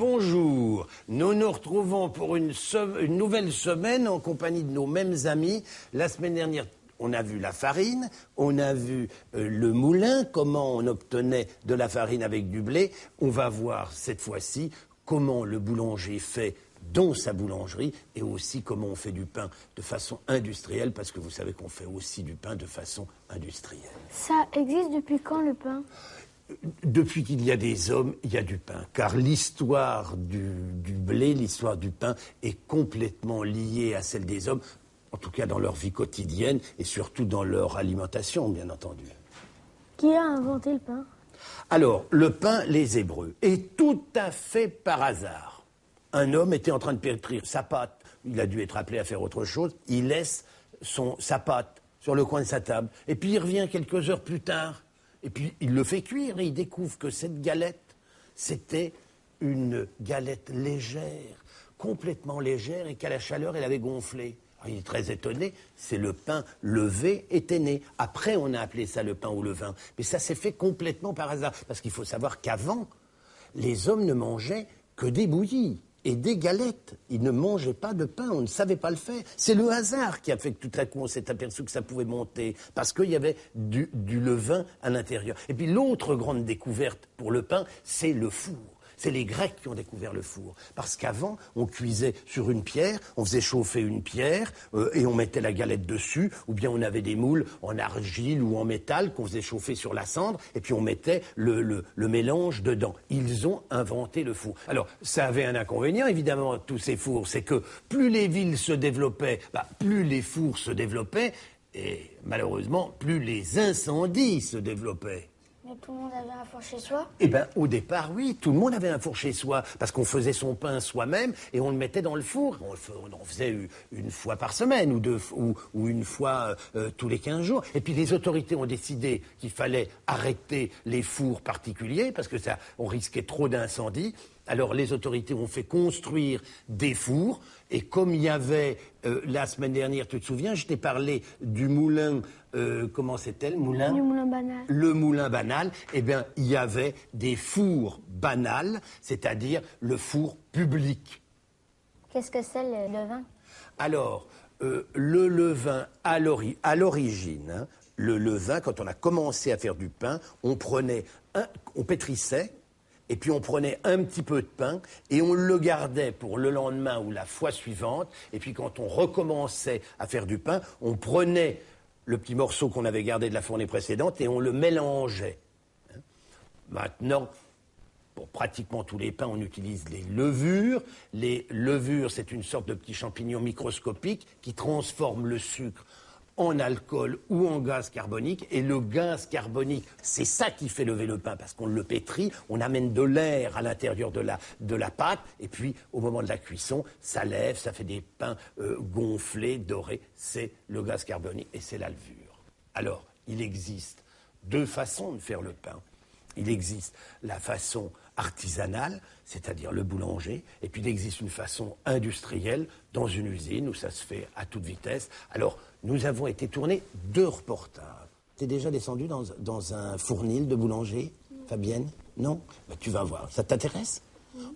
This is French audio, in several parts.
Bonjour, nous nous retrouvons pour une nouvelle semaine en compagnie de nos mêmes amis. La semaine dernière, on a vu la farine, on a vu le moulin, comment on obtenait de la farine avec du blé. On va voir cette fois-ci comment le boulanger fait dans sa boulangerie et aussi comment on fait du pain de façon industrielle, parce que vous savez qu'on fait aussi du pain de façon industrielle. Ça existe depuis quand le pain ? Depuis qu'il y a des hommes, il y a du pain. Car l'histoire du blé, l'histoire du pain est complètement liée à celle des hommes, en tout cas dans leur vie quotidienne et surtout dans leur alimentation, bien entendu. Qui a inventé le pain ? Alors, le pain, les Hébreux. Et tout à fait par hasard. Un homme était en train de pétrir sa pâte. Il a dû être appelé à faire autre chose. Il laisse sa pâte sur le coin de sa table. Et puis il revient quelques heures plus tard. Et puis, il le fait cuire et il découvre que cette galette, c'était une galette légère, complètement légère, et qu'à la chaleur, elle avait gonflé. Alors, il est très étonné, c'est le pain levé était né. Après, on a appelé ça le pain au levain. Mais ça s'est fait complètement par hasard. Parce qu'il faut savoir qu'avant, les hommes ne mangeaient que des bouillies et des galettes. Ils ne mangeaient pas de pain, on ne savait pas le faire. C'est le hasard qui a fait que tout à coup on s'est aperçu que ça pouvait monter, parce qu'il y avait du levain à l'intérieur. Et puis l'autre grande découverte pour le pain, c'est le four. C'est les Grecs qui ont découvert le four. Parce qu'avant, on cuisait sur une pierre, on faisait chauffer une pierre et on mettait la galette dessus, ou bien on avait des moules en argile ou en métal qu'on faisait chauffer sur la cendre, et puis on mettait le mélange dedans. Ils ont inventé le four. Alors, ça avait un inconvénient, évidemment, tous ces fours, c'est que plus les villes se développaient, plus les fours se développaient, et malheureusement, plus les incendies se développaient. Mais tout le monde avait un four chez soi ? Eh bien, au départ, oui, tout le monde avait un four chez soi, parce qu'on faisait son pain soi-même et on le mettait dans le four. On en faisait une fois par semaine ou une fois tous les 15 jours. Et puis les autorités ont décidé qu'il fallait arrêter les fours particuliers, parce que on risquait trop d'incendies. Alors les autorités ont fait construire des fours, et comme il y avait, la semaine dernière, tu te souviens, je t'ai parlé du moulin, comment c'était le moulin ? Du moulin banal. Le moulin banal, eh bien, il y avait des fours banals, c'est-à-dire le four public. Qu'est-ce que c'est le levain ? Alors, le levain, à l'origine, le levain, quand on a commencé à faire du pain, on pétrissait, et puis on prenait un petit peu de pain et on le gardait pour le lendemain ou la fois suivante. Et puis quand on recommençait à faire du pain, on prenait le petit morceau qu'on avait gardé de la fournée précédente et on le mélangeait. Maintenant, pour pratiquement tous les pains, on utilise les levures. Les levures, c'est une sorte de petit champignon microscopique qui transforme le sucre en alcool ou en gaz carbonique, et le gaz carbonique, c'est ça qui fait lever le pain, parce qu'on le pétrit, on amène de l'air à l'intérieur de la pâte, et puis au moment de la cuisson, ça lève, ça fait des pains gonflés, dorés, c'est le gaz carbonique et c'est la levure. Alors, il existe deux façons de faire le pain. Il existe la façon artisanale, c'est-à-dire le boulanger, et puis il existe une façon industrielle dans une usine où ça se fait à toute vitesse. Alors, nous avons été tourner 2 reportages. T'es déjà descendu dans un fournil de boulanger, Fabienne ? Non ? Tu vas voir. Ça t'intéresse ?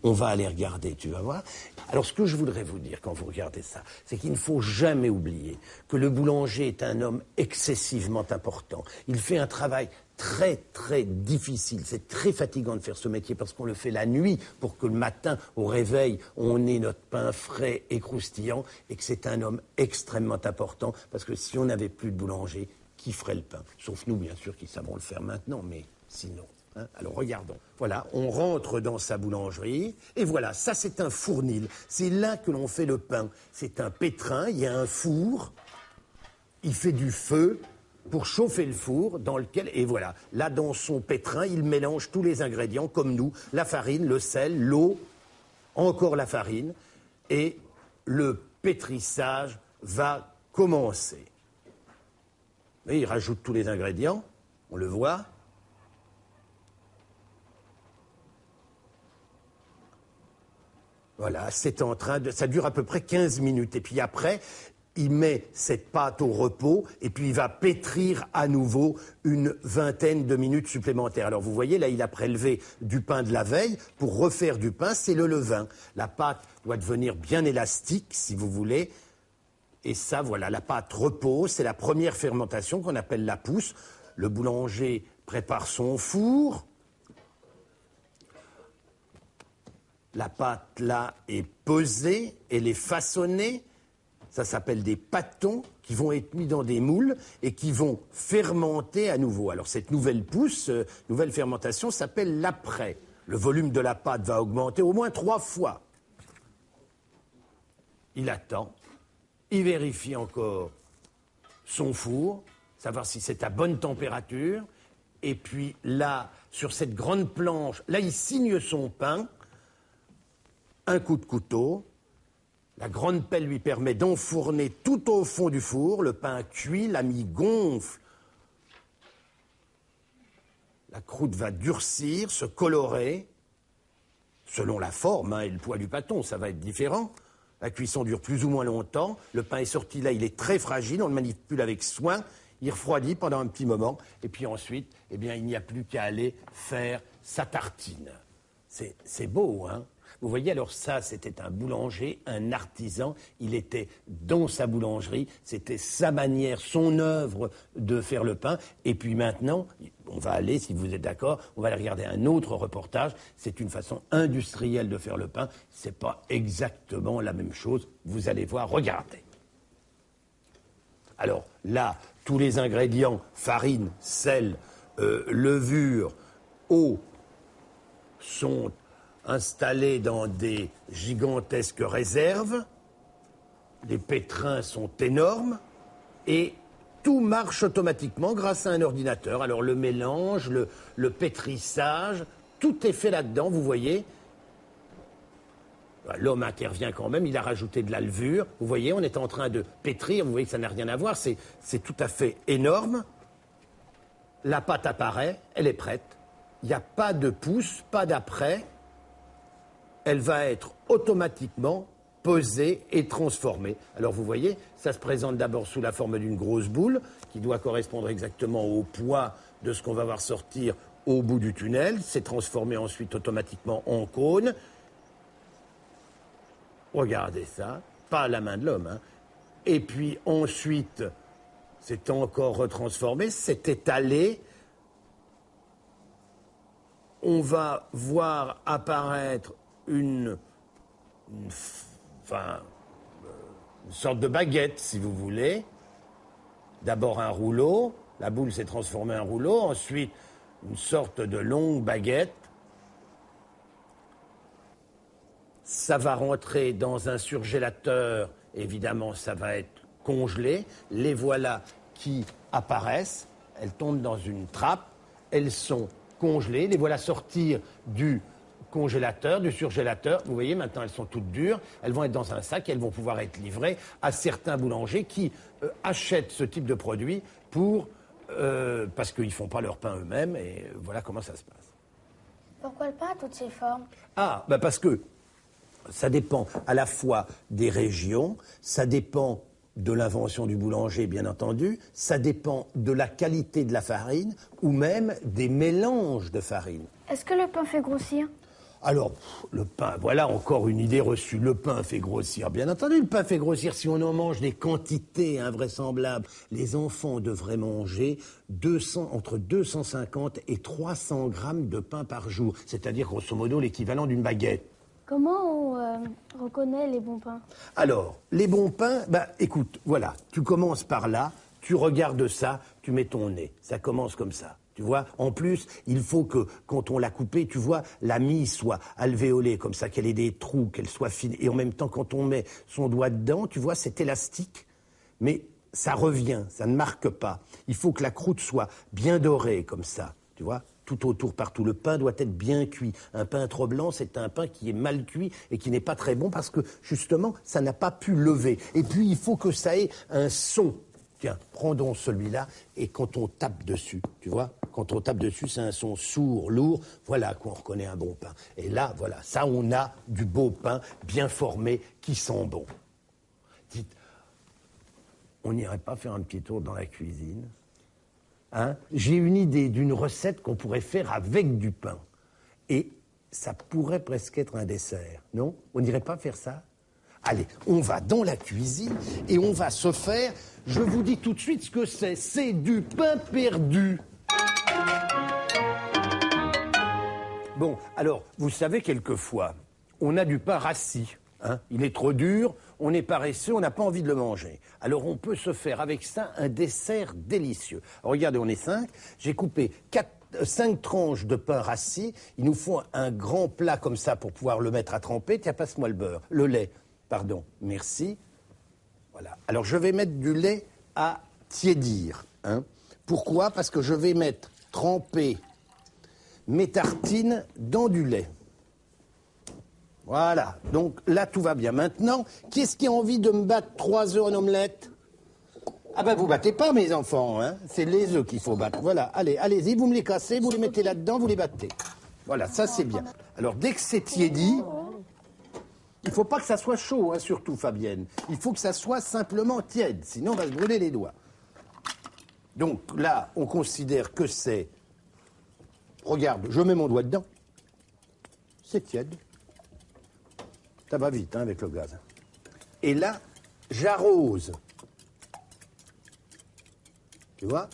On va aller regarder, tu vas voir. Alors, ce que je voudrais vous dire quand vous regardez ça, c'est qu'il ne faut jamais oublier que le boulanger est un homme excessivement important. Il fait un travail très, très difficile. C'est très fatigant de faire ce métier parce qu'on le fait la nuit pour que le matin, au réveil, on ait notre pain frais et croustillant, et que c'est un homme extrêmement important parce que si on n'avait plus de boulanger, qui ferait le pain ? Sauf nous, bien sûr, qui savons le faire maintenant, mais sinon. Alors regardons. Voilà, on rentre dans sa boulangerie et voilà, ça c'est un fournil. C'est là que l'on fait le pain. C'est un pétrin, il y a un four, il fait du feu pour chauffer le four dans lequel, et voilà, là dans son pétrin, il mélange tous les ingrédients comme nous, la farine, le sel, l'eau, encore la farine, et le pétrissage va commencer. Et il rajoute tous les ingrédients, on le voit. Voilà, c'est en train de... Ça dure à peu près 15 minutes. Et puis après, il met cette pâte au repos et puis il va pétrir à nouveau une vingtaine de minutes supplémentaires. Alors vous voyez, là, il a prélevé du pain de la veille pour refaire du pain, c'est le levain. La pâte doit devenir bien élastique, si vous voulez. Et ça, voilà, la pâte repose, c'est la première fermentation qu'on appelle la pousse. Le boulanger prépare son four. La pâte, là, est pesée, elle est façonnée. Ça s'appelle des pâtons qui vont être mis dans des moules et qui vont fermenter à nouveau. Alors cette nouvelle pousse, nouvelle fermentation s'appelle l'après. Le volume de la pâte va augmenter au moins 3 fois. Il attend, il vérifie encore son four, savoir si c'est à bonne température. Et puis là, sur cette grande planche, là il signe son pain, un coup de couteau. La grande pelle lui permet d'enfourner tout au fond du four. Le pain cuit, la mie gonfle. La croûte va durcir, se colorer, selon la forme et le poids du pâton, ça va être différent. La cuisson dure plus ou moins longtemps. Le pain est sorti là, il est très fragile, on le manipule avec soin. Il refroidit pendant un petit moment. Et puis ensuite, eh bien, il n'y a plus qu'à aller faire sa tartine. C'est beau, hein? Vous voyez, alors ça, c'était un boulanger, un artisan. Il était dans sa boulangerie. C'était sa manière, son œuvre de faire le pain. Et puis maintenant, on va aller, si vous êtes d'accord, on va aller regarder un autre reportage. C'est une façon industrielle de faire le pain. C'est pas exactement la même chose. Vous allez voir, regardez. Alors là, tous les ingrédients, farine, sel, levure, eau, sont installés dans des gigantesques réserves. Les pétrins sont énormes et tout marche automatiquement grâce à un ordinateur. Alors le mélange, le pétrissage, tout est fait là-dedans, vous voyez. L'homme intervient quand même, il a rajouté de la levure. Vous voyez, on est en train de pétrir, vous voyez que ça n'a rien à voir, c'est tout à fait énorme. La pâte apparaît, elle est prête. Il n'y a pas de pousse, pas d'après. Elle va être automatiquement pesée et transformée. Alors vous voyez, ça se présente d'abord sous la forme d'une grosse boule qui doit correspondre exactement au poids de ce qu'on va voir sortir au bout du tunnel. C'est transformé ensuite automatiquement en cône. Regardez ça, pas à la main de l'homme, hein. Et puis ensuite, c'est encore retransformé, c'est étalé. On va voir apparaître une sorte de baguette, si vous voulez. D'abord un rouleau, la boule s'est transformée en rouleau, ensuite une sorte de longue baguette. Ça va rentrer dans un surgélateur, évidemment ça va être congelé. Les voilà qui apparaissent, elles tombent dans une trappe, elles sont congelées, les voilà sortir du congélateur, du surgélateur. Vous voyez, maintenant elles sont toutes dures, elles vont être dans un sac et elles vont pouvoir être livrées à certains boulangers qui achètent ce type de produit parce qu'ils ne font pas leur pain eux-mêmes et voilà comment ça se passe. Pourquoi le pain a toutes ces formes? Parce que ça dépend à la fois des régions, ça dépend de l'invention du boulanger, bien entendu, ça dépend de la qualité de la farine ou même des mélanges de farine. Est-ce que le pain fait grossir? Alors, le pain, voilà encore une idée reçue. Le pain fait grossir. Bien entendu, le pain fait grossir si on en mange des quantités invraisemblables. Les enfants devraient manger entre 250 et 300 grammes de pain par jour. C'est-à-dire, grosso modo, l'équivalent d'une baguette. Comment on reconnaît les bons pains? Alors, les bons pains, écoute, voilà, tu commences par là, tu regardes ça, tu mets ton nez. Ça commence comme ça. Tu vois, en plus, il faut que, quand on l'a coupée, tu vois, la mie soit alvéolée, comme ça, qu'elle ait des trous, qu'elle soit fine. Et en même temps, quand on met son doigt dedans, tu vois, c'est élastique, mais ça revient, ça ne marque pas. Il faut que la croûte soit bien dorée, comme ça, tu vois, tout autour, partout. Le pain doit être bien cuit. Un pain trop blanc, c'est un pain qui est mal cuit et qui n'est pas très bon parce que, justement, ça n'a pas pu lever. Et puis, il faut que ça ait un son. Tiens, prends donc celui-là, et quand on tape dessus, tu vois, quand on tape dessus, c'est un son sourd, lourd, voilà qu'on reconnaît un bon pain. Et là, voilà, ça, on a du beau pain, bien formé, qui sent bon. Dites, on n'irait pas faire un petit tour dans la cuisine, hein? J'ai une idée d'une recette qu'on pourrait faire avec du pain. Et ça pourrait presque être un dessert, non? On n'irait pas faire ça? Allez, on va dans la cuisine et on va se faire, je vous dis tout de suite ce que c'est du pain perdu. Bon, alors, vous savez, quelquefois, on a du pain rassis, hein? Il est trop dur, on est paresseux, on n'a pas envie de le manger. Alors, on peut se faire avec ça un dessert délicieux. Alors, regardez, on est 5, j'ai coupé 5 tranches de pain rassis, il nous faut un grand plat comme ça pour pouvoir le mettre à tremper. Tiens, passe-moi le lait. Pardon, merci. Voilà. Alors, je vais mettre du lait à tiédir. Hein. Pourquoi? Parce que je vais tremper mes tartines dans du lait. Voilà. Donc, là, tout va bien. Maintenant, qui est-ce qui a envie de me battre 3 œufs en omelette? Ah ben, vous battez pas, mes enfants. Hein. C'est les œufs qu'il faut battre. Voilà. Allez, allez-y, vous me les cassez, vous les mettez là-dedans, vous les battez. Voilà, ça, c'est bien. Alors, dès que c'est tiédi... Il ne faut pas que ça soit chaud, hein, surtout, Fabienne. Il faut que ça soit simplement tiède, sinon on va se brûler les doigts. Donc là, on considère que c'est... Regarde, je mets mon doigt dedans. C'est tiède. Ça va vite, hein, avec le gaz. Et là, j'arrose. Tu vois?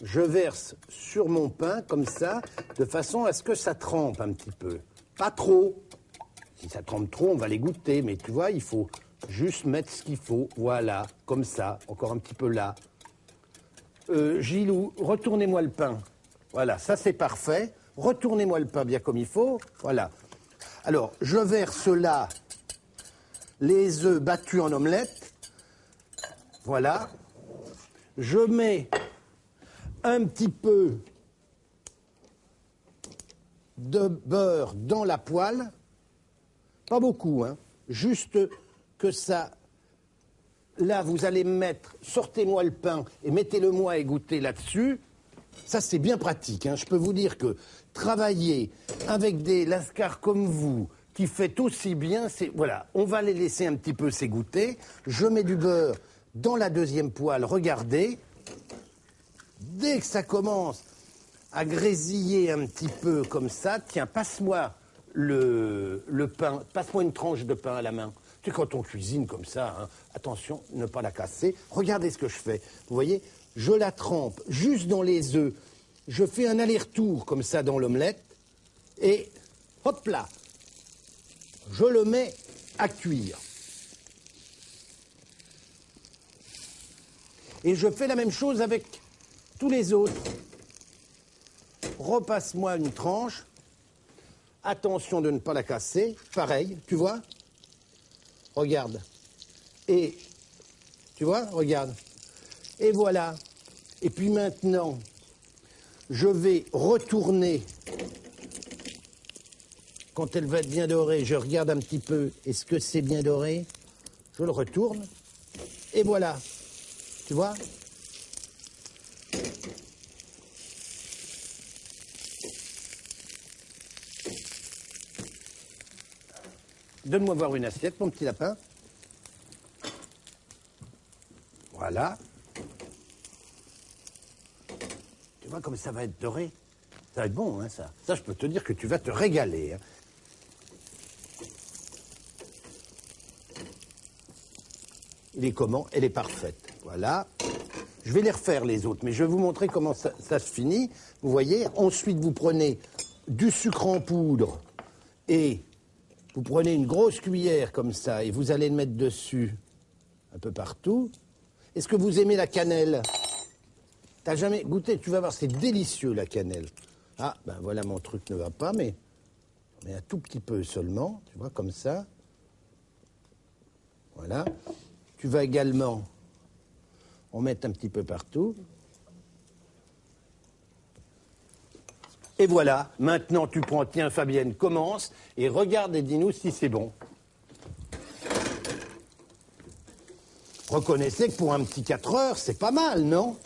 Je verse sur mon pain, comme ça, de façon à ce que ça trempe un petit peu. Pas trop. Si ça trempe trop, on va les goûter. Mais tu vois, il faut juste mettre ce qu'il faut. Voilà, comme ça. Encore un petit peu là. Gilou, retournez-moi le pain. Voilà, ça c'est parfait. Retournez-moi le pain bien comme il faut. Voilà. Alors, je verse là les œufs battus en omelette. Voilà. Je mets un petit peu de beurre dans la poêle. Pas beaucoup, hein. Juste que ça... Là, vous allez me mettre... Sortez-moi le pain et mettez-le-moi et goûtez là-dessus. Ça, c'est bien pratique, hein. Je peux vous dire que travailler avec des lascars comme vous, qui fait aussi bien, c'est... Voilà, on va les laisser un petit peu s'égoutter. Je mets du beurre dans la deuxième poêle. Regardez. Dès que ça commence à grésiller un petit peu comme ça, tiens, passe-moi... Le pain, passe-moi une tranche de pain à la main. Tu sais, quand on cuisine comme ça, hein, attention, ne pas la casser. Regardez ce que je fais. Vous voyez, je la trempe juste dans les œufs. Je fais un aller-retour comme ça dans l'omelette. Et hop là, je le mets à cuire. Et je fais la même chose avec tous les autres. Repasse-moi une tranche. Attention de ne pas la casser. Pareil, tu vois? Regarde. Et, tu vois? Regarde. Et voilà. Et puis maintenant, je vais retourner. Quand elle va être bien dorée, je regarde un petit peu. Est-ce que c'est bien doré? Je le retourne. Et voilà. Tu vois? Donne-moi voir une assiette, mon petit lapin. Voilà. Tu vois comme ça va être doré? Ça va être bon, hein, ça. Ça, je peux te dire que tu vas te régaler. Hein. Il est comment? Elle est parfaite. Voilà. Je vais les refaire, les autres, mais je vais vous montrer comment ça se finit. Vous voyez? Ensuite, vous prenez du sucre en poudre et... Vous prenez une grosse cuillère comme ça et vous allez le mettre dessus un peu partout. Est-ce que vous aimez la cannelle? T'as jamais goûté? Tu vas voir, c'est délicieux la cannelle. Ah, ben voilà, mon truc ne va pas, mais un tout petit peu seulement, tu vois, comme ça. Voilà. Tu vas également en mettre un petit peu partout. Et voilà, maintenant tu prends, tiens Fabienne, commence, et regarde et dis-nous si c'est bon. Reconnaissez que pour un petit 4 heures, c'est pas mal, non?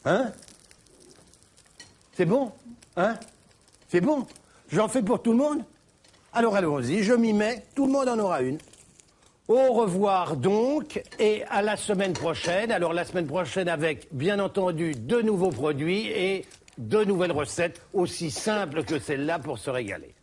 Hein? C'est bon? Hein? C'est bon? J'en fais pour tout le monde? Alors allons-y, je m'y mets, tout le monde en aura une. Au revoir donc, et à la semaine prochaine. Alors la semaine prochaine avec, bien entendu, de nouveaux produits et de nouvelles recettes aussi simples que celle-là pour se régaler.